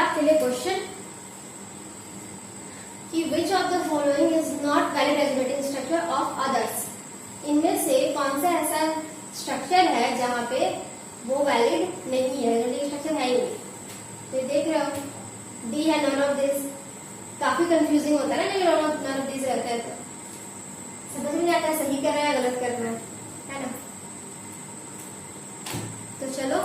आपके लिए क्वेश्चन कि which of the following is not valid resonating structure of others. इनमें से कौन सा ऐसा स्ट्रक्चर है जहां पे वो वैलिड नहीं है, रेजोनेटिंग स्ट्रक्चर है ही नहीं। तो देख रहे हो डी है नॉन ऑफ दिस। काफी कंफ्यूजिंग होता है ना जब नॉन ऑफ दिस रहता है तो समझ में नहीं आता है सही कर रहा है गलत कर रहा है ना। तो चलो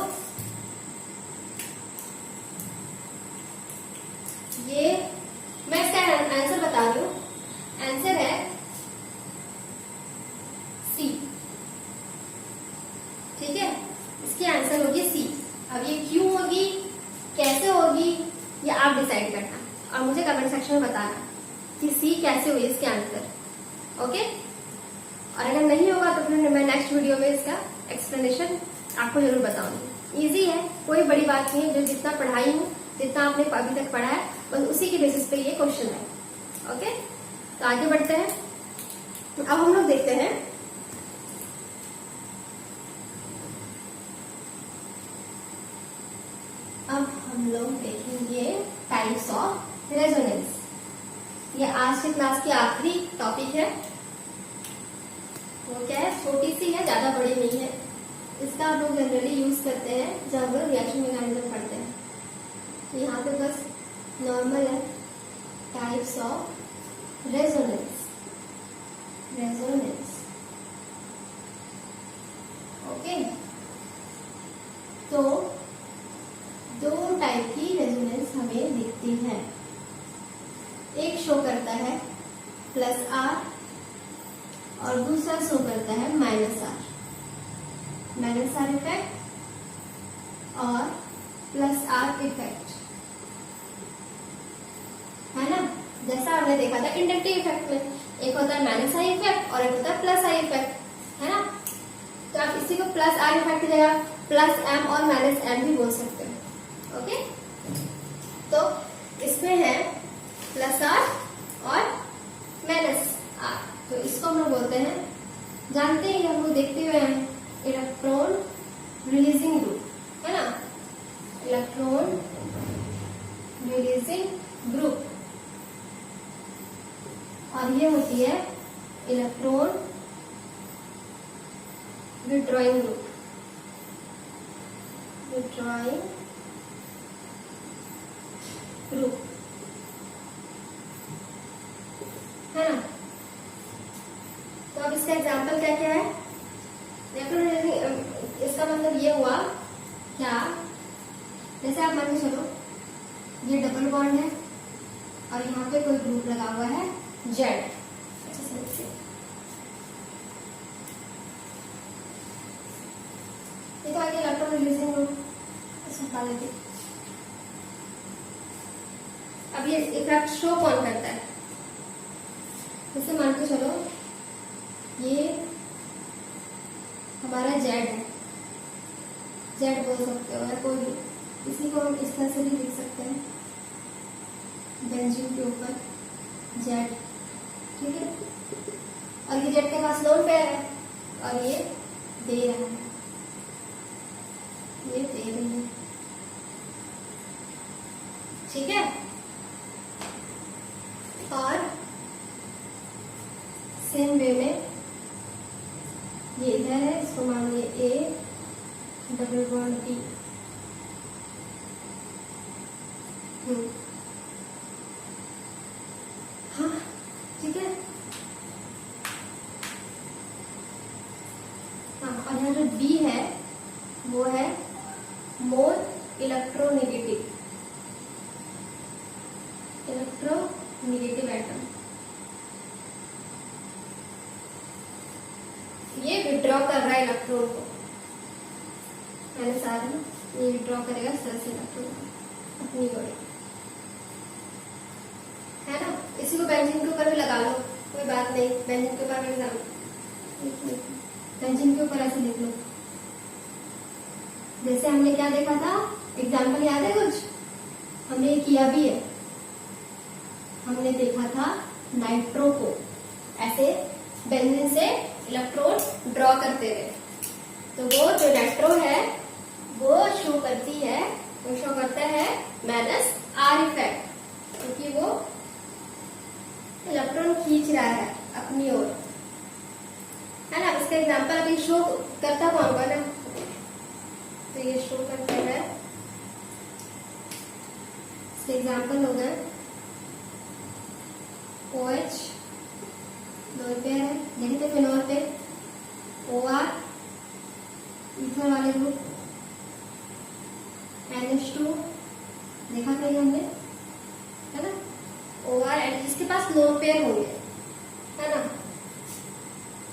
ये मैं इसका आंसर बता रही हूँ। आंसर है सी। ठीक है, इसकी आंसर होगी सी। अब ये क्यों होगी, कैसे होगी, ये आप डिसाइड करना और मुझे कमेंट सेक्शन में बताना कि सी कैसे हुई इसके आंसर। ओके, और अगर नहीं होगा तो फिर मैं नेक्स्ट वीडियो में इसका एक्सप्लेनेशन आपको जरूर बताऊंगी। इजी है, कोई बड़ी बात नहीं है। जो जितना पढ़ाई हूँ, जितना आपने अभी तक पढ़ा है, बस उसी के बेसिस पे ये क्वेश्चन है। ओके, तो आगे बढ़ते हैं। अब हम लोग देखते हैं देखेंगे टाइप्स ऑफ रेजोनेंस। ये आज के क्लास की आखिरी टॉपिक है। वो क्या है, छोटी सी है, ज्यादा बड़ी नहीं है। इसका हम लोग जनरली यूज करते हैं जब हम लोग रिएक्शन मैकेनिज्म पढ़ते हैं। तो यहाँ पे बस नॉर्मल है, टाइप्स ऑफ रेजोनेंस। ओके, तो दो टाइप की रेजोनेंस हमें दिखती है। एक शो करता है प्लस आर और दूसरा शो करता है माइनस आर इफेक्ट और प्लस आर इफेक्ट, है ना। जैसा हमने देखा था इंडक्टिव इफेक्ट में, एक होता है माइनस आई इफेक्ट और एक होता है प्लस आई इफेक्ट, है ना। तो आप इसी को प्लस आर इफेक्ट की जगह प्लस एम और माइनस एम भी बोल सकते हो। ओके, तो इसमें है प्लस आर और माइनस आर। तो इसको हम लोग बोलते हैं, जानते हैं, हम लोग देखते हुए हैं, इलेक्ट्रॉन रिलीजिंग ग्रुप, है ना। इलेक्ट्रॉन रिलीजिंग ग्रुप, और ये होती है electron withdrawing group. Withdrawing group, है ना। तो अब इसका एग्जाम्पल क्या क्या है। इसका मतलब ये हुआ क्या, जैसे आप मान के चलो ये डबल बॉन्ड है और यहाँ पे कोई ग्रुप लगा हुआ है जेड। अच्छा समझिए, ये तो आगे इलेक्ट्रॉन रिलीजिंग ग्रुप हटा देते। अब ये इफेक्ट शो कौन करता है, जैसे मान के चलो ये हमारा जेड है, जेड बोल सकते हो या कोई भी, इसी को हम इस तरह से भी लिख सकते हैं, बेंजीन के ऊपर जेड, ठीक है। और ये जेड के पास लोन पेयर है और ये दे रहा है, ये दे रही है, ठीक है। और सेम वे में ये इधर है, इसको मान लिया ए डबल बॉन्ड डी। हाँ ठीक है। हाँ, और यहाँ जो डी है वो है मोर इलेक्ट्रोनेगेटिव एटम। ये विड्रॉ कर रहा है इलेक्ट्रॉन को, मैंने सारे ये विड्रॉ करेगा इस तरह से इलेक्ट्रॉन अपनी ओर, है ना। इसी को बेंजीन के ऊपर भी लगा लो, कोई बात नहीं। बेंजीन के ऊपर बेंजीन के ऊपर ऐसे लिख लो। जैसे हमने क्या देखा था, एग्जाम्पल याद है कुछ, हमने किया भी है। हमने देखा था नाइट्रो को ऐसे बेंजीन से इलेक्ट्रॉन ड्रॉ करते हुए, तो वो जो नाइट्रो है वो शो करती है, वो शो करता है माइनस जैसे एग्जाम्पल हो गए OH दो पेयर है, देखते हैं फिनोल पे OR इथर वाले ग्रुप NH2 देखा कहीं हमने, है ना। OR जिसके पास लोन पेयर होंगे, है ना,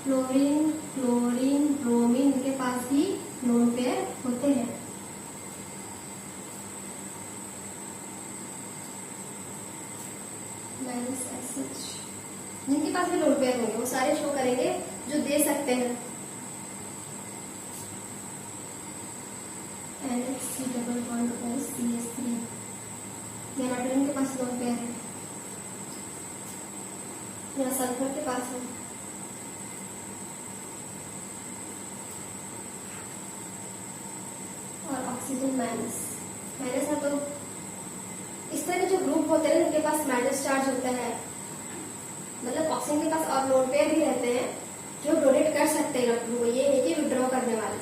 फ्लोरीन क्लोरीन ब्रोमीन, इनके पास भी लोन पेयर होते हैं। -SH जिनके पास भी लोन पेयर होंगे वो सारे शो करेंगे जो दे सकते हैं। NHC डबल बॉन्ड OCH3 या नाइट्रोजन के पास लोन पेयर है या सल्फर के पास है। और ऑक्सीजन माइनस है तो इस तरह के जो ग्रुप होते हैं उनके पास माइनस चार्ज होता है, मतलब ऑक्सीजन के पास और लोन पेयर भी रहते हैं जो डोनेट कर सकते हैं इलेक्ट्रॉन को, ये नहीं कि विड्रॉ करने वाले,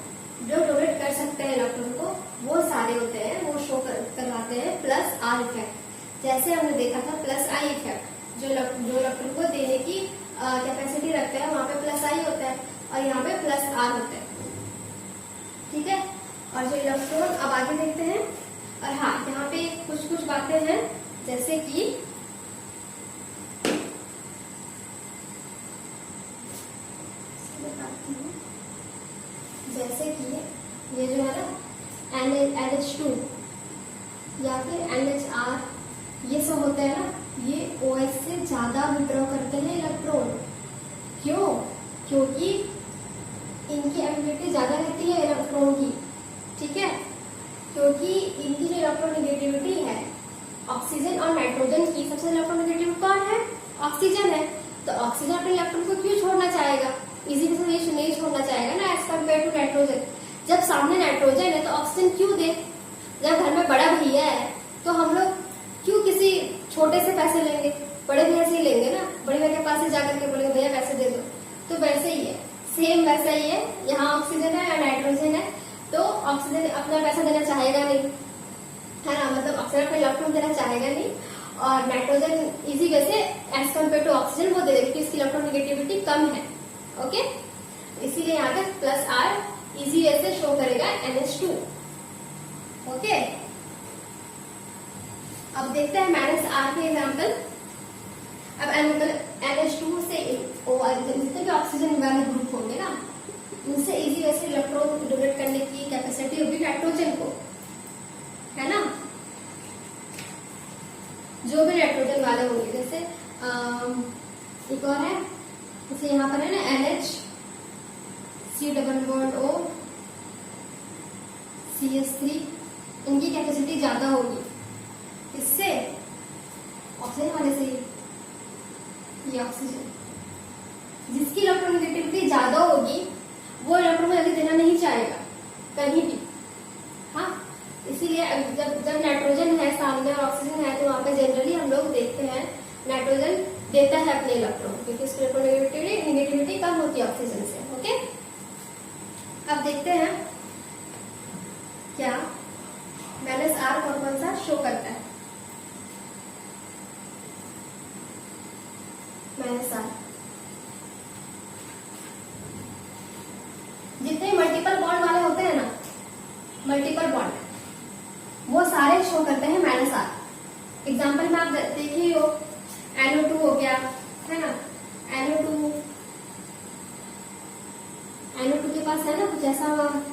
जो डोनेट कर सकते हैं इलेक्ट्रॉन को वो सारे होते हैं, वो शो करवाते हैं +R इफेक्ट। जैसे हमने देखा था +I इफेक्ट, जो इलेक्ट्रॉन को देने की कैपेसिटी रखते हैं वहां पे +I होता है और यहाँ पे +R होता है, ठीक है। और जो इलेक्ट्रॉन अब आगे देखते हैं, और हाँ यहाँ पे कुछ बातें हैं जैसे कि ये जो है ना NH2 या फिर NHR, ये सब होते हैं ना, ये OH से ज्यादा विड्रॉ करते हैं इलेक्ट्रॉन। क्यों? क्योंकि इनकी एबिलिटी ज्यादा रहती है इलेक्ट्रॉन की, ठीक है, क्योंकि इनकी जो इलेक्ट्रोनेगेटिविटी है ऑक्सीजन और नाइट्रोजन की, सबसे इलेक्ट्रोनेगेटिव कौन है? ऑक्सीजन है। तो ऑक्सीजन अपने इलेक्ट्रॉन को क्यों छोड़ना चाहेगा? इजी से नहीं छोड़ना चाहेगा ना एज कम्पेयर टू नाइट्रोजन। जब सामने नाइट्रोजन है तो ऑक्सीजन क्यों दे? जब घर में बड़ा भैया है तो हम लोग क्यों किसी छोटे से पैसे लेंगे? बड़े भैया से ही लेंगे ना, बड़े भैया के पास से जाकर के बोलेंगे भैया पैसे दे दो। तो वैसे ही है, सेम वैसा ही है, यहाँ ऑक्सीजन है या नाइट्रोजन है तो ऑक्सीजन अपना पैसा देना चाहेगा नहीं, है ना, मतलब ऑक्सीजन अपना इलेक्ट्रॉन देना चाहेगा नहीं, और नाइट्रोजन इजी वे से एज कम्पेयर टू ऑक्सीजन वो दे देगा क्योंकि इसकी इलेक्ट्रोनेगेटिविटी कम है। ओके, इसीलिए यहाँ पे +R इजी वे से शो करेगा NH2। ओके, अब देखते हैं -R के एग्जाम्पल। अब NH2 से जितने भी ऑक्सीजन वाले ग्रुप होंगे ना, उनसे इजी वे से इलेक्ट्रॉन डोनेट करने की कैपेसिटी होगी नाइट्रोजन को, है ना, जो भी नाइट्रोजन वाले होंगे। जैसे एक और है, जैसे यहाँ पर है ना NHC double bond O CH3, इनकी कैपेसिटी ज्यादा होगी इससे, ऑक्सीजन वाले से ये ऑक्सीजन जिसकी इलेक्ट्रोनेगेटिविटी ज्यादा होगी वो इलेक्ट्रॉन को जल्दी देना नहीं चाहेगा कहीं भी। हाँ, इसीलिए जब नाइट्रोजन है सामने और ऑक्सीजन है तो वहां पे जनरली हम लोग देखते हैं नाइट्रोजन देता है अपने इलेक्ट्रॉन क्योंकि उसकी इलेक्ट्रोनेगेटिविटी कम होती है ऑक्सीजन से। ओके, अब देखते हैं क्या -R कौन सा शो करता है। -R जितने मल्टीपल बॉन्ड वाले होते हैं ना, मल्टीपल बॉन्ड वो सारे शो करते हैं -R। एग्जाम्पल में आप देखिए हो, NO2 हो गया, है ना, NO2 के पास है ना कुछ ऐसा,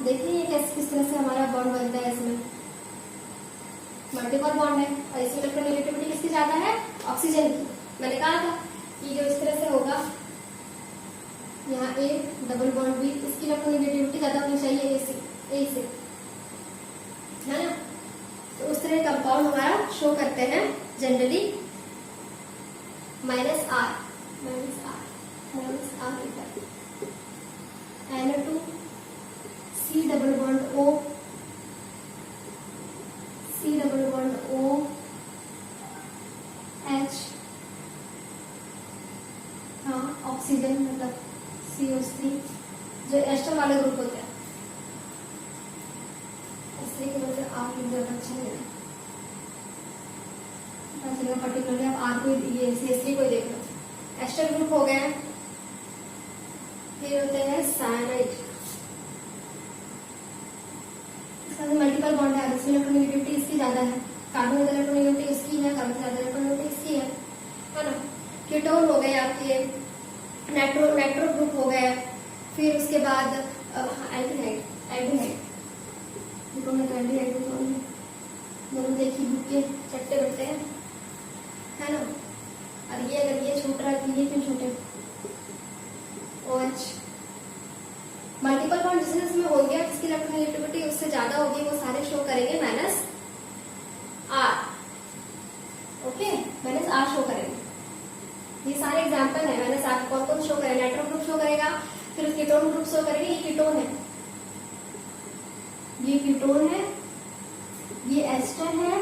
देखिए किस तरह से हमारा बॉन्ड बनता है, इसमें मल्टीपल बॉन्ड है और इसमें इलेक्ट्रोनेगेटिविटी किसकी ज्यादा है? ऑक्सीजन की। मैंने कहा था कि जो इस तरह से होगा, यहाँ A डबल बॉन्ड B, इसकी इलेक्ट्रोनेगेटिविटी ज्यादा होनी चाहिए A से, है ना। तो उस तरह कंपाउंड हमारा शो करते हैं generally -R NO2 C double bond O H, हाँ ऑक्सीजन मतलब CO3, जो एस्टर वाले ग्रुप होते हैं, इसलिए की वजह से आप लोग अच्छा नहीं है। देखेगा, पर्टिकुलरली आप आर को ये CH3 को देख लो, एस्टर ग्रुप हो गया। फिर होते हैं साइनाइड, इसका मल्टीपल बॉन्ड है, इसमें इलेक्ट्रोनेगेटिविटी इसकी ज्यादा है, कार्बन में इलेक्ट्रोनेगेटिविटी इसकी है, कार्बन से ज्यादा इलेक्ट्रोनेगेटिविटी इसकी है ना। कीटोन हो गए आपके, नाइट्रो ग्रुप हो गया। फिर उसके बाद एल्डिहाइड, दोनों देखिए बुक के चट्टे बट्टे हैं, है ना। और ये अगर ये छूट रहा है तो ये क्यों छूटे, OH। मल्टीपल बॉन्ड जिसमें हो गया, जिसकी इलेक्ट्रोनेगेटिविटी उससे ज्यादा होगी, वो सारे शो करेंगे -R। ओके, -R शो करेंगे। ये सारे एग्जांपल है, -R कौन कौन शो करेगा, नाइट्रो ग्रुप शो करेगा, फिर कीटोन ग्रुप शो करेंगे। ये कीटोन है, ये कीटोन है, ये एस्टर है,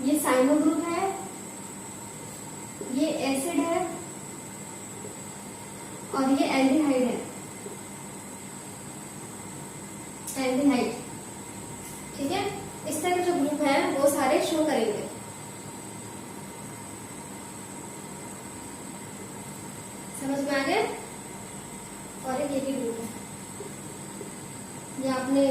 ये साइनो ग्रुप है, ये एसिड है और ये एल्डिहाइड है, एल्डिहाइड। ठीक है, इस तरह के जो ग्रुप है वो सारे शो करेंगे। समझ में आ गया। और एक ये भी ग्रुप है, ये आपने ये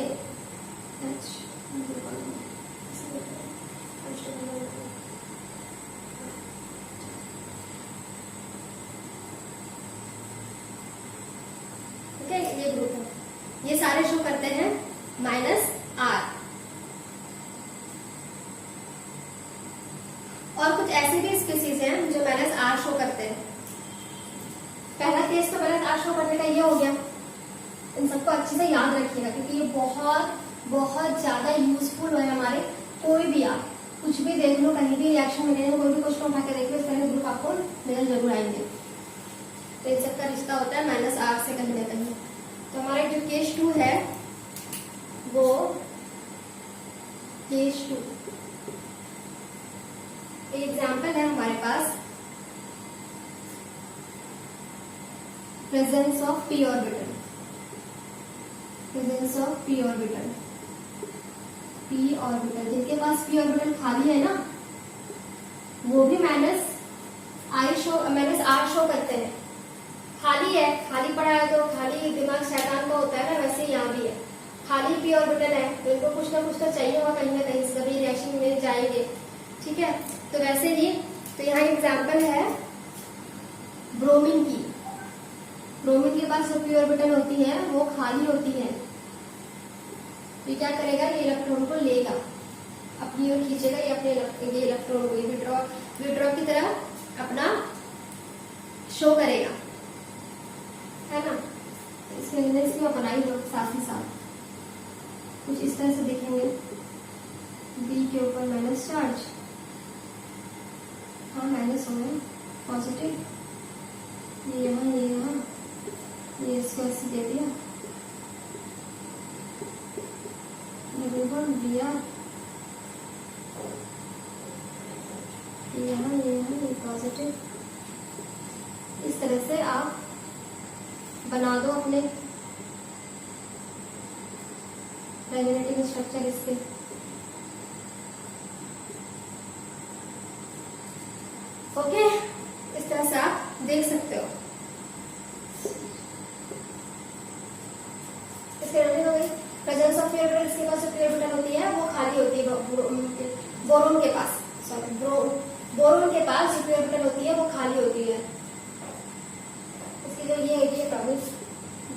ग्रुप है, ये सारे शो करते हैं -R। और कुछ ऐसे भी स्पीसीज हैं जो -R शो करते हैं। पहला केस तो -R शो करने का ये हो गया। इन सबको अच्छे से याद रखिएगा क्योंकि ये बहुत बहुत ज्यादा यूजफुल है हमारे। कोई भी आप कुछ भी देख लो, कहीं भी रिएक्शन मिलेगा, कोई भी क्वेश्चन उठा के देख लो, इस तरह के ग्रुप आपको नजर जरूर आएंगे। तो इन सबका रिश्ता होता है -R से कहीं ना कहीं। तो हमारा जो केस 2 है वो केस 2 एग्जाम्पल है हमारे पास, presence of p orbital, presence of p orbital, p orbital. जिनके पास p ऑर्बिटल खाली है ना, वो भी -R शो करते हैं। खाली है, खाली पड़ा है तो खाली दिमाग शैतान का होता है ना, वैसे यहाँ भी है, खाली p ऑर्बिटल है तो इनको कुछ ना कुछ तो चाहिए होगा कहीं ना कहीं, सभी रिएक्शन में जाएंगे। ठीक है, तो वैसे ही तो यहाँ एग्जाम्पल है ब्रोमीन की। ब्रोमीन के पास जो p ऑर्बिटल होती है वो खाली होती है, तो क्या करेगा, ये इलेक्ट्रॉन को लेगा, अपनी ओर खींचेगा, ये अपने ये इलेक्ट्रॉन को विड्रॉ की तरह अपना शो करेगा, है ना। इसमें इमेज भी बनाई दो साथ ही साथ, कुछ इस तरह से देखेंगे। बी के ऊपर माइनस चार्ज, हाँ माइनस हो गया, पॉजिटिव, ये यहाँ, ये इसको ऐसे दे दिया, दिया, यहाँ ये पॉजिटिव। इस तरह से आप बना दो अपने मैग्नेटिक स्ट्रक्चर इसके। ओके, इस तरह से आप देख सकते हो। इसके रनिंग हो गई। प्रेजेंस ऑफ p ऑर्बिटल, इसके पास जो p ऑर्बिटल होती है वो खाली होती है। बोरोन के पास, सॉरी बोरोन के पास जो p ऑर्बिटल होती है वो खाली होती है। इसकी जो ये है कि टॉपिक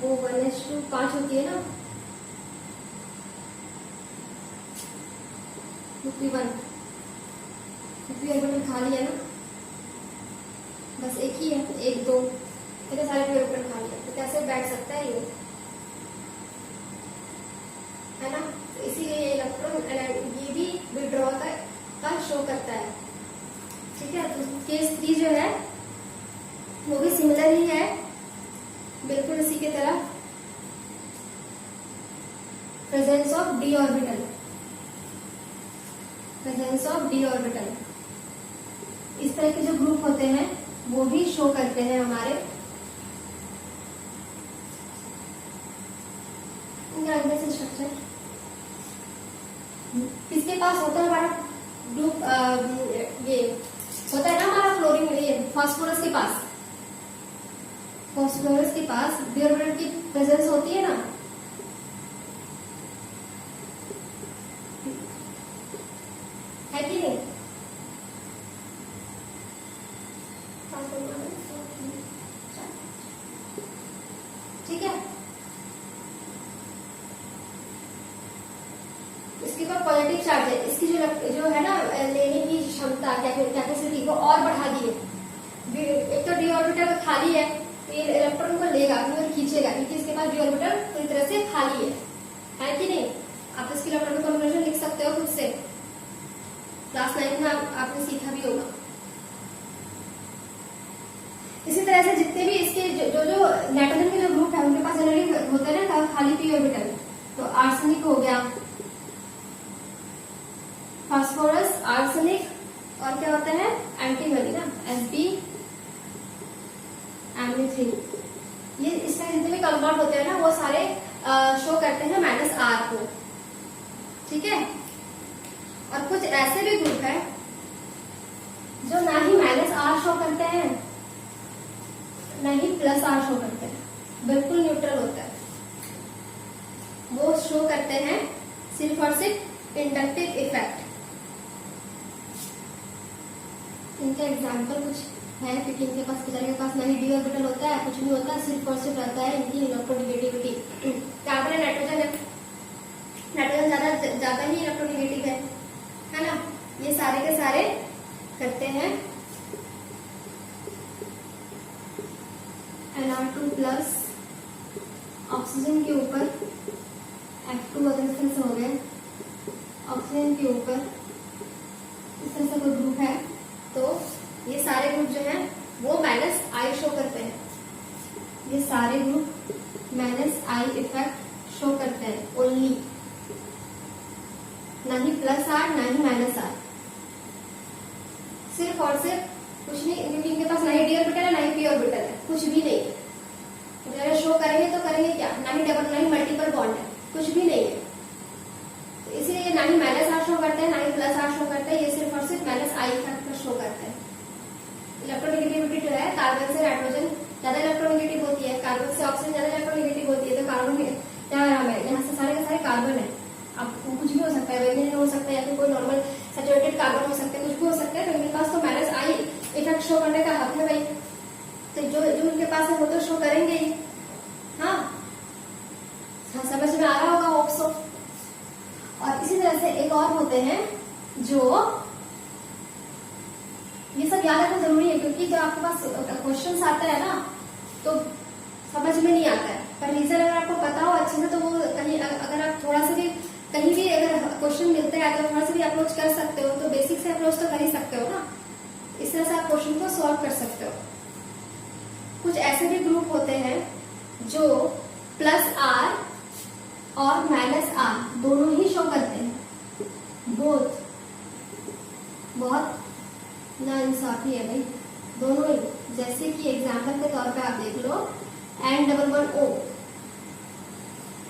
वो 1:5 होती है ना, 51 p ऑर्बिटल खाली है ना, बस एक ही है, 1 2 इतने सारे p ऑर्बिटल खाली है, तो कैसे बैठ सकता है ये, है ना। तो इसीलिए ये इलेक्ट्रॉन ये भी विड्रॉ का शो करता है। ठीक है, तो केस 3 जो है वो भी सिमिलर ही है, बिल्कुल इसी की तरह। Presence of d orbital, presence of d orbital, इस तरह के जो ग्रुप होते हैं वो भी शो करते हैं हमारे स्ट्रक्चर। किसके पास होता है हमारा ग्रुप ये होता है ना हमारा फ्लोरीन, ये फास्फोरस के पास, फास्फोरस के पास डी ऑर्बिटल की प्रेजेंस होती है ना, है कि नहीं? ठीक है, इसके ऊपर पॉजिटिव चार्ज है, इसकी जो है ना लेने की क्षमता कैपेसिटी को और बढ़ा दी है। एक तो डी ऑर्बिटल खाली है तो ये इलेक्ट्रॉन को लेगा और खींचेगा, क्योंकि इसके पास डी ऑर्बिटल पूरी तरह से खाली है कि नहीं? आप इसकी इलेक्ट्रॉनिक कॉन्फिगरेशन लिख सकते हो खुद से, क्लास 9 में आपने सीखा भी होगा। इसी तरह से जितने भी इसके जो नाइट्रोजन के जो ग्रुप है उनके पास जनरली होते हैं ना खाली पी ऑर्बिटल, तो आर्सेनिक हो गया, फास्फोरस, आर्सेनिक और क्या होता है एंटीमनी ना, Sb Mn3, ये इसमें जितने भी कंपाउंड होते हैं ना वो सारे शो करते हैं -R को, ठीक है। और कुछ ऐसे भी ग्रुप है जो ना ही -R शो करते हैं ना ही +R शो करते हैं, बिल्कुल न्यूट्रल होता है, वो शो करते हैं सिर्फ और सिर्फ इंडक्टिव इफेक्ट। इनका एग्जाम्पल कुछ है, क्योंकि इनके पास बेचारे के पास ना ही डी ऑर्बिटल होता है, कुछ नहीं होता, सिर्फ और सिर्फ रहता है इनकी इलेक्ट्रोनेगेटिविटी। कार्बन है, नाइट्रोजन है, नाइट्रोजन ज्यादा ही इलेक्ट्रोनेगेटिव है ना। ये सारे के सारे करते हैं Nr2+ ऑक्सीजन के ऊपर, F2 अगर इस तरह से हो गए ऑक्सीजन के ऊपर, इस तरह से कोई ग्रुप है तो ये सारे ग्रुप जो हैं वो -I शो करते हैं, ये सारे ग्रुप -I इफेक्ट शो करते हैं ओनली, ना ही +R ना ही -R, सिर्फ और सिर्फ कुछ नहीं, क्योंकि इनके पास ना ही डी ऑर्बिटल है ना ही पी ऑर्बिटल है, कुछ भी नहीं है। अगर शो करेंगे तो करेंगे क्या, ना ही डबल ना ही मल्टीपल बॉन्ड है, कुछ भी नहीं है। तो इसीलिए ना ही -R शो करते हैं ना ही +R शो करते हैं, ये सिर्फ और सिर्फ -I इफेक्ट शो करते हैं। इलेक्ट्रोनेगेटिविटी जो है, कार्बन से नाइट्रोजन ज्यादा इलेक्ट्रोनेगेटिव होती है, कार्बन से ऑक्सीजन ज्यादा इलेक्ट्रोनेगेटिव होती है, तो कार्बन यहाँ से सारे के सारे कार्बन है, अब कुछ भी हो सकता है, बेंजीन हो सकता है या फिर कोई नॉर्मल सैचुरेटेड कार्बन हो सकता है, कुछ भी हो सकता है, तो इनके पास तो -I इफेक्ट शो करने का हक है भाई, तो जो इनके पास है वो तो शो करेंगे ही। हाँ, समझ में आ रहा होगा होप सो। और इसी तरह से एक और होते हैं जो, ये सब याद रखना जरूरी है, क्योंकि जब आपके पास क्वेश्चन आता है ना तो समझ में नहीं आता है, पर रीजन अगर आपको पता हो अच्छे से तो वो कहीं अगर आप थोड़ा सा भी कहीं भी अगर क्वेश्चन मिलता है तो थोड़ा सा भी अप्रोच कर सकते हो, तो बेसिक से अप्रोच तो कर ही सकते हो ना, इस तरह से आप क्वेश्चन को सॉल्व कर सकते हो। कुछ ऐसे भी ग्रुप होते हैं जो +R और -R दोनों ही शो करते हैं, बोथ, बहुत नाइंसाफी है भाई, दोनों ही। जैसे कि एग्जाम्पल के तौर पे आप देख लो N11O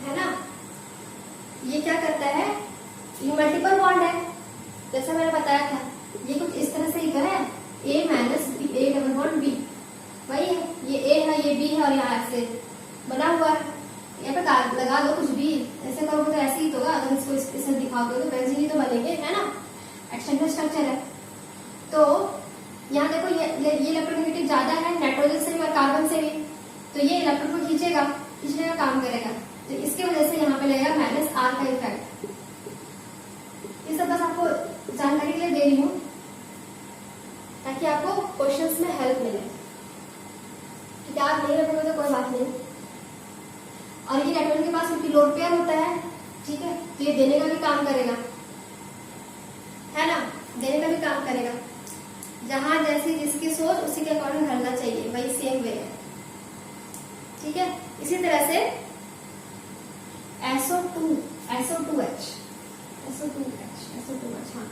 है ना, ये क्या करता है, ये मल्टीपल बॉन्ड है, जैसा मैंने बताया था, ये कुछ इस तरह से ही है, A- B, A double bond B, वही है, ये A है ये B है और यहाँ ऐसे बना हुआ है, यहाँ पे लगा दो कुछ भी, ऐसे करोगे तो ऐसे ही तो होगा, अगर इसको इसे दिखाओगे तो बेंजीन ही तो बनेंगे, है ना, एक्सटेंडेड स्ट्रक्चर है। तो यहाँ देखो ये इलेक्ट्रोनेगेटिव ज्यादा है नाइट्रोजन से भी और कार्बन से भी, तो ये इलेक्ट्रॉन को खींचेगा, खींचने का काम करेगा, तो इसकी वजह से यहाँ पे लगेगा -R का इफेक्ट। ये सब बस आपको जानकारी के लिए दे रही हूँ ताकि आपको क्वेश्चंस में हेल्प मिले, ठीक है। आप नहीं रखोगे तो कोई बात नहीं। और ये नाइट्रोजन के पास क्योंकि लोड पेयर होता है, ठीक है, तो ये देने का भी काम करेगा, है ना, देने का भी काम करेगा, जहां जैसी जिसकी सोच उसी के अकॉर्डिंग ढलना चाहिए, वही सेम वे है, ठीक है। इसी तरह से SO2H, हाँ,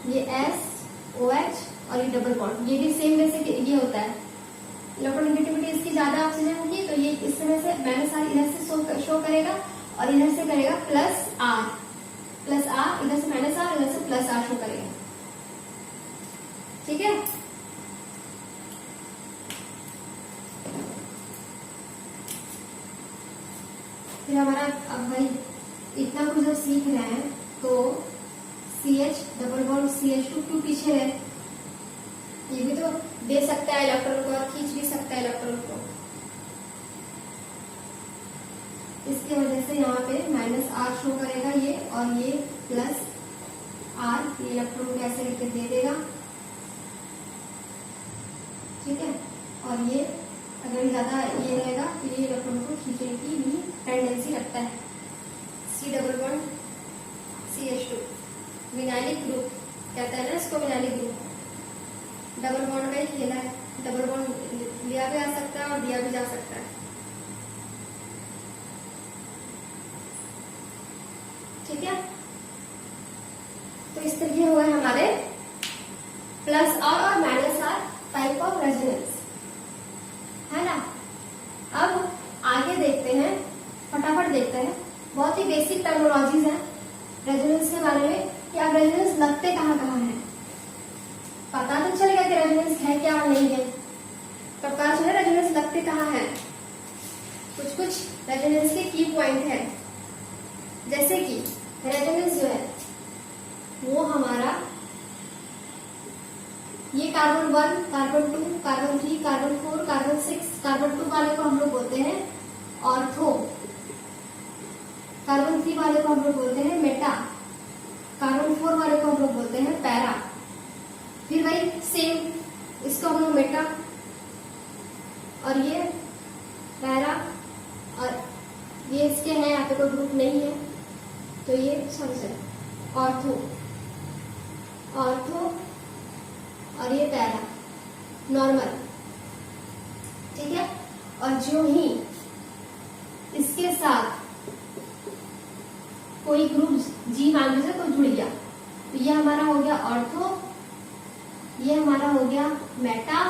ये SOH और ये डबल बॉन्ड, ये भी सेम वे से ये होता है, इलेक्ट्रोनेगेटिविटी इसकी ज्यादा ऑक्सीजन की, तो ये इस तरह से -R इधर से शो करेगा और इधर से करेगा +R, इधर से -R इधर से प्लस आर शो करेगा। ठीक है, फिर हमारा अब भाई इतना कुछ जब सीख रहे हैं तो CH डबल बॉन्ड CH2 क्यों पीछे है, ये भी तो दे सकता है इलेक्ट्रॉन को और खींच भी सकता है इलेक्ट्रॉन को। इसकी वजह से यहाँ पे -R शो करेगा ये, और ये +R, ये इलेक्ट्रॉन को ऐसे करके दे देगा। ठीक है, और ये अगर ज्यादा ये रहेगा तो ये इलेक्ट्रॉन को खींचने की भी टेंडेंसी रखता है। C double bond CH2 vinylic group कहता है ना इसको, विनाइलिक ग्रुप। डबल बॉन्ड का ही खेला है, डबल बॉन्ड लिया भी जा सकता है और दिया भी जा सकता है। ठीक है, तो इस तरीके हुए हमारे +R और -R टाइप ऑफ रेजोनेंस, है ना। अब आगे देखते हैं, फटाफट देखते हैं, बहुत ही बेसिक टर्मिनोलॉजीज है रेजोनेंस के बारे में कि अब रेजोनेंस लगते कहाँ कहाँ है। पता तो चलेगा कि रेजोनेंस है क्या और नहीं है, पर पता चले रेजोनेंस लगते कहाँ है। कुछ कुछ रेजोनेंस के की पॉइंट है, जैसे कि रेजोनेंस जो है वो हमारा ये carbon 1, carbon 2, carbon 3, carbon 4, carbon 6, carbon 2 वाले को हम लोग बोलते हैं ऑर्थो, कार्बन 3 वाले को हम लोग बोलते हैं मेटा, कार्बन 4 वाले को हम लोग बोलते हैं पैरा। फिर वही सेम इसको हम लोग मेटा और ये पैरा, और ये इसके हैं, यहाँ पे कोई ग्रुप नहीं है तो ये ऑर्थो, ऑर्थो और ये पैरा नॉर्मल। ठीक है, और जो ही इसके साथ कोई ग्रुप जी मान लीजिए कोई जुड़ गया तो ये हमारा हो गया ऑर्थो, ये हमारा हो गया मेटा,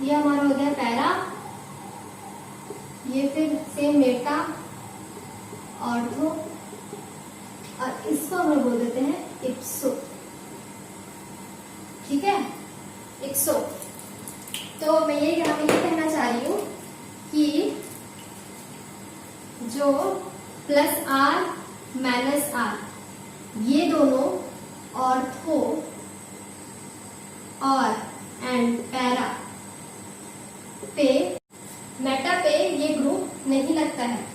ये हमारा हो गया पैरा, ये फिर सेम मेटा ऑर्थो, और इसको हम लोग बोल देते हैं इप्सो। ठीक है, इप्सो। तो मैं ये यहाँ पे ये कहना चाह रही हूँ कि जो +R -R ये दोनों ऑर्थो और एंड पैरा पे, मेटा पे ये ग्रुप नहीं लगता है।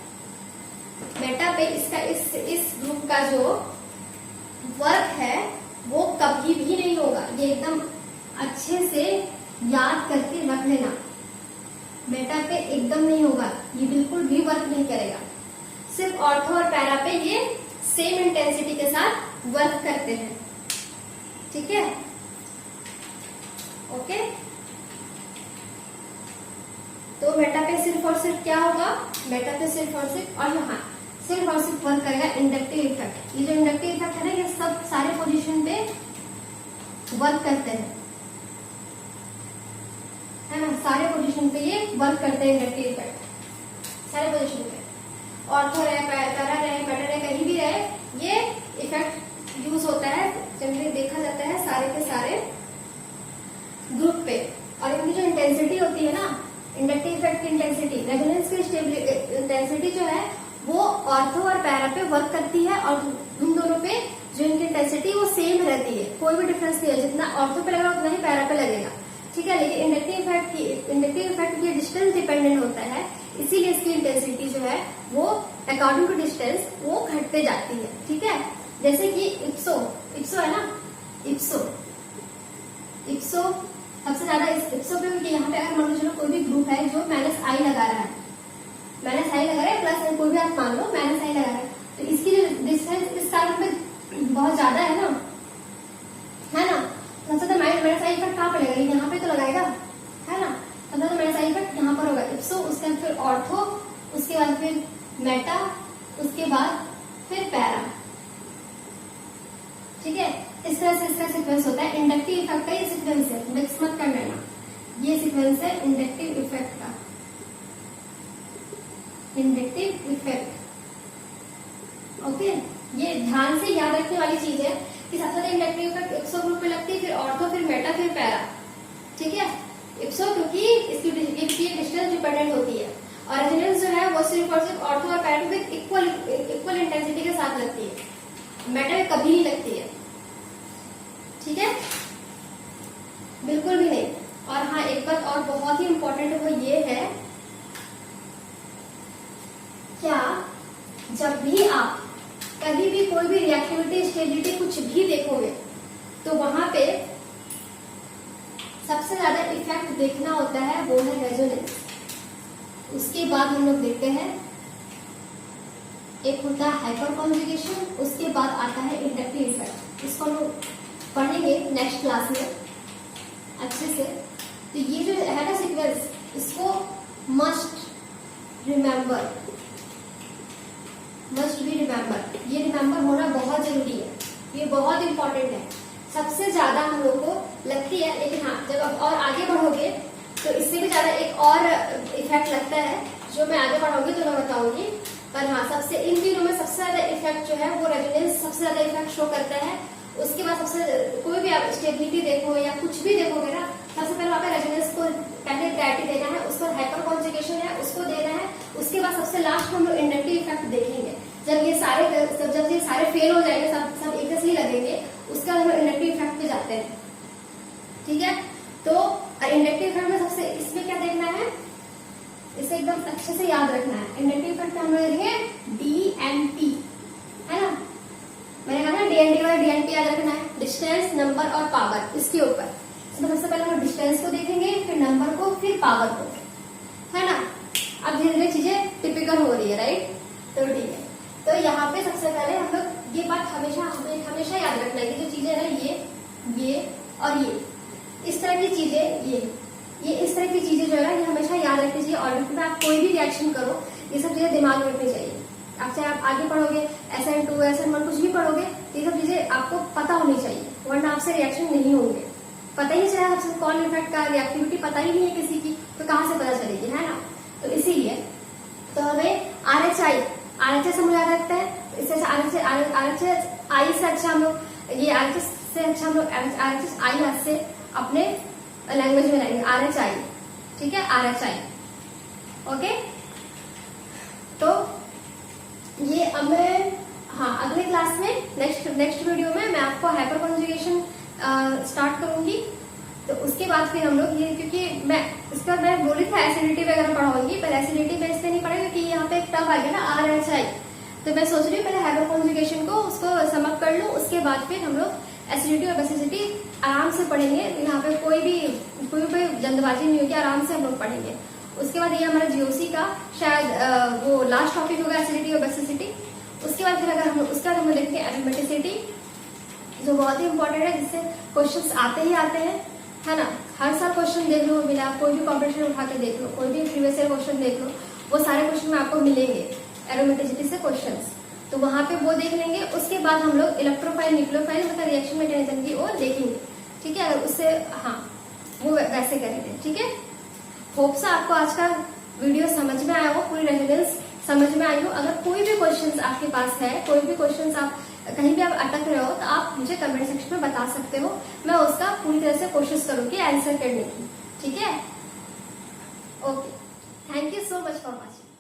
मेटा पे इसका इस ग्रुप का जो वर्क है वो कभी भी नहीं होगा। ये एकदम अच्छे से याद करके रख लेना, मेटा पे एकदम नहीं होगा, ये बिल्कुल भी वर्क नहीं करेगा। सिर्फ ऑर्थो और पैरा पे ये सेम इंटेंसिटी के साथ वर्क करते हैं। ठीक है, ओके। तो मेटा पे सिर्फ और सिर्फ क्या होगा, मेटा पे सिर्फ और सिर्फ, और यहाँ सिर्फ और सिर्फ वर्क करेगा इंडक्टिव इफेक्ट। ये जो इंडक्टिव इफेक्ट है ना, ये सब सारे पोजीशन पे वर्क करते हैं, है ना, सारे पोजीशन पे ये वर्क करते हैं इंडक्टिव इफेक्ट, सारे पोजीशन पे। ऑर्थो रहे, पैरा रहे, मेटा रहे, कहीं भी रहे, ये इफेक्ट यूज होता है, जनरली देखा जाता है सारे के सारे ग्रुप पे। और इनकी जो इंटेंसिटी होती है ना, इंडक्टिव इफेक्ट की इंटेंसिटी, रेजोनेंस की इंटेंसिटी जो है वो ऑर्थो और पैरा पे वर्क करती है, और उन दोनों पे जो इनकी इंटेंसिटी वो सेम रहती है, कोई भी डिफरेंस नहीं है। जितना ऑर्थो पे लगेगा उतना ही पैरा पे लगेगा। ठीक है, लेकिन इंडक्टिव इफेक्ट की डिस्टेंस डिपेंडेंट होता है, इसीलिए इसकी इंटेंसिटी जो है वो अकॉर्डिंग टू डिस्टेंस वो घटते जाती है। ठीक है, जैसे कि इप्सो है ना, इप्सो सबसे ज्यादा इप्सो पे, यहाँ पे अगर मान लो चलो कोई भी ग्रुप है जो -I लगा रहा है, -I लगा रहा है, प्लस कोई भी आप मान लो -I लगा रहा है, तो इसकी जो डिस्टेंस इस कार्बन पे बहुत ज्यादा है ना, सबसे तो -I इफेक्ट कहाँ पड़ेगा, यहाँ पे तो लगाएगा, है ना। सबसे तो -I इफेक्ट यहाँ पर होगा, इप्सो, उसके बाद फिर ऑर्थो, उसके बाद फिर मेटा, उसके बाद फिर पैरा। ठीक है, इस तरह से इसका सीक्वेंस होता है। इंडक्टिव इफेक्ट का ये सीक्वेंस है, मिक्स मत कर लेना, ये सीक्वेंस है इंडक्टिव इफेक्ट का, इंडक्टिव इफेक्ट। ओके, ये ध्यान से याद रखने वाली चीज है कि सबसे ज्यादा इंडक्टिव इफेक्ट इप्सो ग्रुप पे लगती है, फिर ऑर्थो, फिर मेटा, फिर पैरा। ठीक है, इप्सो क्योंकि इसकी डिस्टेंस डिपेंडेंट होती है, और रेजोनेंस जो है वो सिर्फ और सिर्फ ऑर्थो और पैरा में इक्वल इंटेंसिटी के साथ लगती है, मेटा में कभी नहीं लगती है। ठीक है, बिल्कुल भी नहीं। और हाँ, एक बात और बहुत ही इंपॉर्टेंट वो ये है, क्या जब भी आप कभी भी कोई भी रिएक्टिविटी, स्टेबिलिटी कुछ भी देखोगे तो वहां पे सबसे ज्यादा इफेक्ट देखना होता है वो है रेजोनेंस। उसके बाद हम लोग देखते हैं एक होता है हाइपर कॉन्जुगेशन, उसके बाद आता है इंडक्टिव इफेक्ट। इसको हम लोग पढ़ेंगे नेक्स्ट क्लास में अच्छे से। तो ये जो है ना सीक्वेंस, इसको must remember, must be remember, ये रिमेम्बर होना बहुत जरूरी है, ये बहुत इंपॉर्टेंट है। सबसे ज्यादा हम लोग को लगती है, लेकिन हाँ जब आप और आगे बढ़ोगे तो इससे भी ज्यादा एक और इफेक्ट लगता है, जो मैं आगे बढ़ाऊंगी तो मैं बताऊंगी। पर हाँ, सबसे इन तीनों में सबसे ज्यादा इफेक्ट जो है वो रेजोनेंस सबसे ज्यादा इफेक्ट शो करता है। उसके बाद सबसे कोई भी आप स्टेबिलिटी देखो या कुछ भी देखोगे ना, सबसे पहले आपका रेजोनेंस को पहले प्रायोरिटी देना है, उसको हाइपर कॉन्जुगेशन है उसको देना है, उसके बाद सबसे लास्ट में हम लोग इंडक्टिव इफेक्ट देखेंगे। जब ये सारे फेल हो जाएंगे, सब एक जैसे ही लगेंगे, उसके बाद हम लोग इंडक्टिव इफेक्ट पे जाते हैं। ठीक है, तो इंडक्टिव इफेक्ट में सबसे इसमें क्या देखना है, इसे एकदम अच्छे से याद रखना है। इंडक्टिव इफेक्ट हम लोग देखेंगे DNP, है ना, मैंने कहा ना DNP और DNP याद रखना है, डिस्टेंस, नंबर और पावर। इसके ऊपर इसमें सबसे पहले हम डिस्टेंस को देखेंगे, फिर नंबर को, फिर पावर को, है ना। अब धीरे धीरे चीजें टिपिकल हो रही है, राइट। तो ठीक है, तो यहाँ पे सबसे पहले हम लोग ये बात हमेशा याद रखना है कि जो चीजें है ना, ये और ये इस तरह की चीजें, ये इस तरह की चीजें जो है ना, ये हमेशा याद रखनी चाहिए। और में आप कोई भी रिएक्शन करो, ये सब चीजें दिमाग में रखनी चाहिए। आप चाहे आप आगे पढ़ोगे SN2 SN1 कुछ भी पढ़ोगे, ये सब चीजें आपको पता होनी चाहिए, वरना आपसे रिएक्शन नहीं होंगे। पता ही नहीं चला आपसे कौन इफेक्ट का, रिएक्टिविटी पता ही नहीं है किसी की, तो कहाँ से पता चलेगी, है ना। तो इसीलिए तो हमें RHI से याद रखता है, इससे RHI से अच्छा हम लोग ये RHS से अच्छा हम लोग RHI से अपने लैंग्वेज में लाएंगे RHI। ठीक है, RHI। ओके, तो ये अब मैं हाँ अगले क्लास में नेक्स्ट वीडियो में मैं आपको हाइपर कॉन्जुगेशन स्टार्ट करूंगी। तो उसके बाद फिर हम लोग ये, क्योंकि मैं इसके बाद मैं बोली था एसिडिटी वगैरह पढ़ाऊंगी, पर एसिडिटी में इसलिए नहीं पढ़ेगा क्योंकि यहाँ पे एक टफ आ गया ना RHI। तो मैं सोच रही हूँ पहले हाइपर कॉन्जुगेशन को उसको समअप कर लूँ, उसके बाद फिर हम लोग एसिडिटी और बेसिसिटी आराम से पढ़ेंगे। यहाँ पे कोई भी जल्दबाजी नहीं होगी, आराम से हम लोग पढ़ेंगे। उसके बाद ये हमारा GOC का शायद वो लास्ट टॉपिक होगा, एसिडिटी और बेसिसिटी। उसके बाद फिर अगर हम उसके बाद हम देखेंगे एरोमेटिसिटी, जो बहुत ही इंपॉर्टेंट है, जिससे क्वेश्चंस आते ही आते हैं, है ना। हर साल क्वेश्चन देख लो, मिला कोई भी कॉम्पिटिशन उठा के देख लो, कोई भी प्रीवियस ईयर क्वेश्चन देख लो, वो सारे क्वेश्चन में आपको मिलेंगे एरोमेटिसिटी से क्वेश्चंस, तो वहां पे वो देख लेंगे। उसके बाद हम लोग इलेक्ट्रोफाइल, न्यूक्लियोफाइल मतलब रिएक्शन मैकेनिज्म की ओर देखेंगे। ठीक है, अगर उससे हाँ वो वैसे करेंगे। ठीक है, होप से आपको आज का वीडियो समझ में आया हो, पूरी रेफरेंस समझ में आई हो। अगर कोई भी क्वेश्चंस आपके पास है, कोई भी क्वेश्चंस आप कहीं भी आप अटक रहे हो, तो आप मुझे कमेंट सेक्शन में बता सकते हो, मैं उसका पूरी तरह से कोशिश करूंगी आंसर करने की। ठीक है, okay, thank you so much for watching.